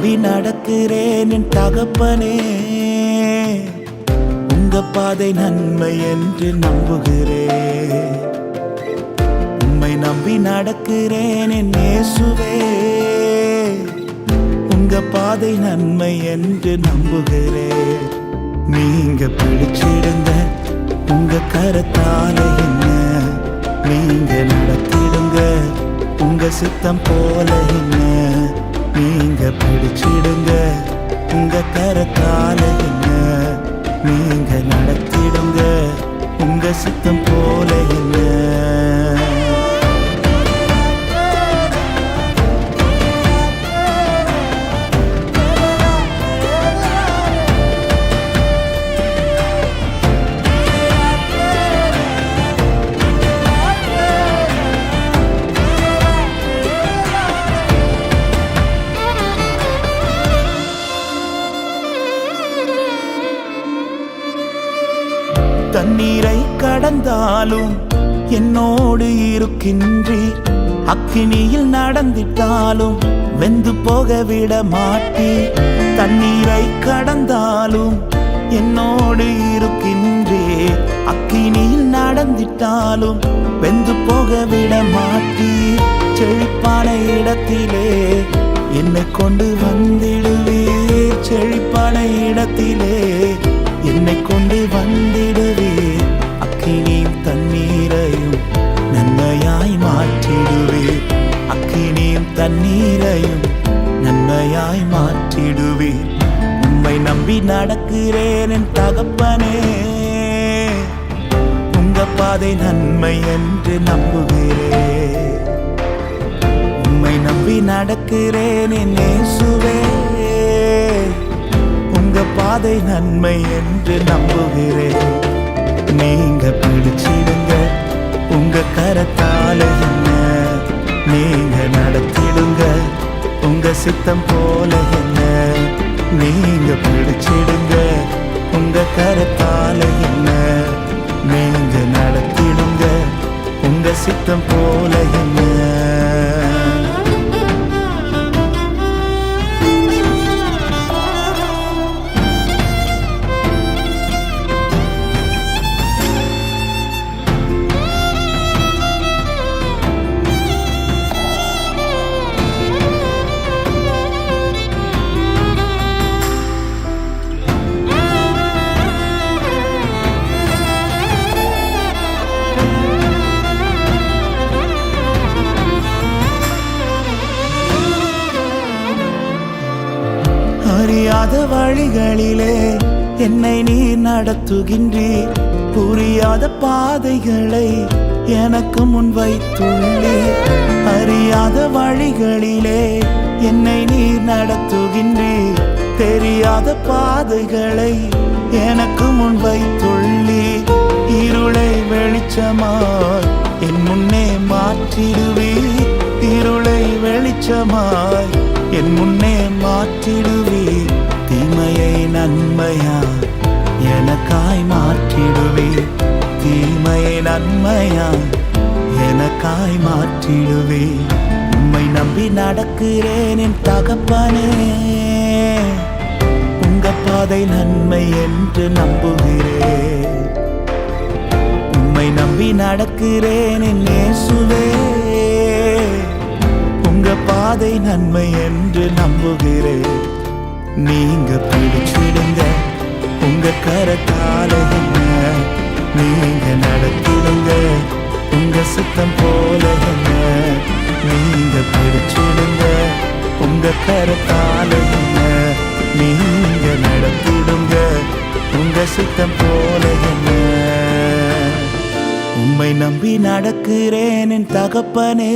நம்பி நடக்கிறேன் என் தகப்பனே. உங்க பாதை நன்மை என்று நம்புகிறேன். உம்மை நம்பி நடக்கிறேன் என் இயேசுவே. உங்க பாதை நன்மை என்று நம்புகிறேன். நீங்க பிடிச்சிடுங்க உங்க கரத்தால என்ன, நீங்க நடத்திடுங்க உங்க சித்தம் போல என்ன. நீங்க பிடிச்சிடுங்க உங்க கரத்தால என்ன, நீங்க நடத்திடுங்க உங்க சித்தம் போல என்ன. தண்ணீரை கடந்தாலும் என்னோடு இருக்கின்றீர். அக்கினியில் நடந்திட்டாலும் வெந்து போக விட மாட்டீர். தண்ணீரை கடந்தாலும் என்னோடு இருக்கின்றீர். அக்கினியில் நடந்திட்டாலும் வெந்து போக விட மாட்டீர். செழிப்பான இடத்திலே என்னை கொண்டு வந்திடுவீர். செழிப்பான இடத்திலே என்னை கொண்டு வந்திடுவீர். அக்கினியும் தண்ணீரையும் நன்மையாய் மாற்றிடுவீர். அக்கினியும் தண்ணீரையும் நன்மையாய் மாற்றிடுவீர். உம்மை நம்பி நடக்கிறேன் என் தகப்பனே. உங்க பாதை நன்மை என்று நம்புகிறேன். உம்மை நம்பி நடக்கிறேன் என் இயேசுவே. உங்க பாதை நன்மை என்று நம்புகிறேன். நீங்க பிடிச்சிடுங்க உங்க கரத்தால என்ன, நீங்க நடத்திடுங்க உங்க சித்தம் போல என்ன. நீங்க பிடிச்சிடுங்க உங்க கரத்தால என்ன, நீங்க நடத்திடுங்க உங்க சித்தம் போல என்ன. அறியாத வழிகளிலே என்னை நீர் நடத்துகின்றீர். புரியாத பாதைகளை எனக்கு முன் வைத்துள்ளீர். அறியாத வழிகளிலே என்னை நீர் நடத்துகின்றீர். தெரியாத பாதைகளை எனக்கு முன் வைத்துள்ளீர். இருளை வெளிச்சமாய் என் முன்னே மாற்றிடுவீர். இருளை வெளிச்சமாய் என் முன்னே மாற்றிடுவீர். தீமையை நன்மையாய் எனக்காய் மாற்றிடுவீர். தீமையை நன்மையாய் எனக்காய் மாற்றிடுவீர். உம்மை நம்பி நடக்கிறேன் என் தகப்பனே. உங்க பாதை நன்மை என்று நம்புகிறேன். உம்மை நம்பி நடக்கிறேன் என் இயேசுவே. உங்க பாதை நன்மை என்று நம்புகிறேன். நீங்க பிடிச்சிடுங்க உங்க கரத்தால என்ன, நீங்க நடத்திடுங்க உங்க சித்தம் போல என்ன. நீங்க பிடிச்சிடுங்க உங்க கரத்தால என்ன, நீங்க நடத்திடுங்க உங்க சித்தம் போல என்ன. உம்மை நம்பி நடக்கிறேன் என் தகப்பனே.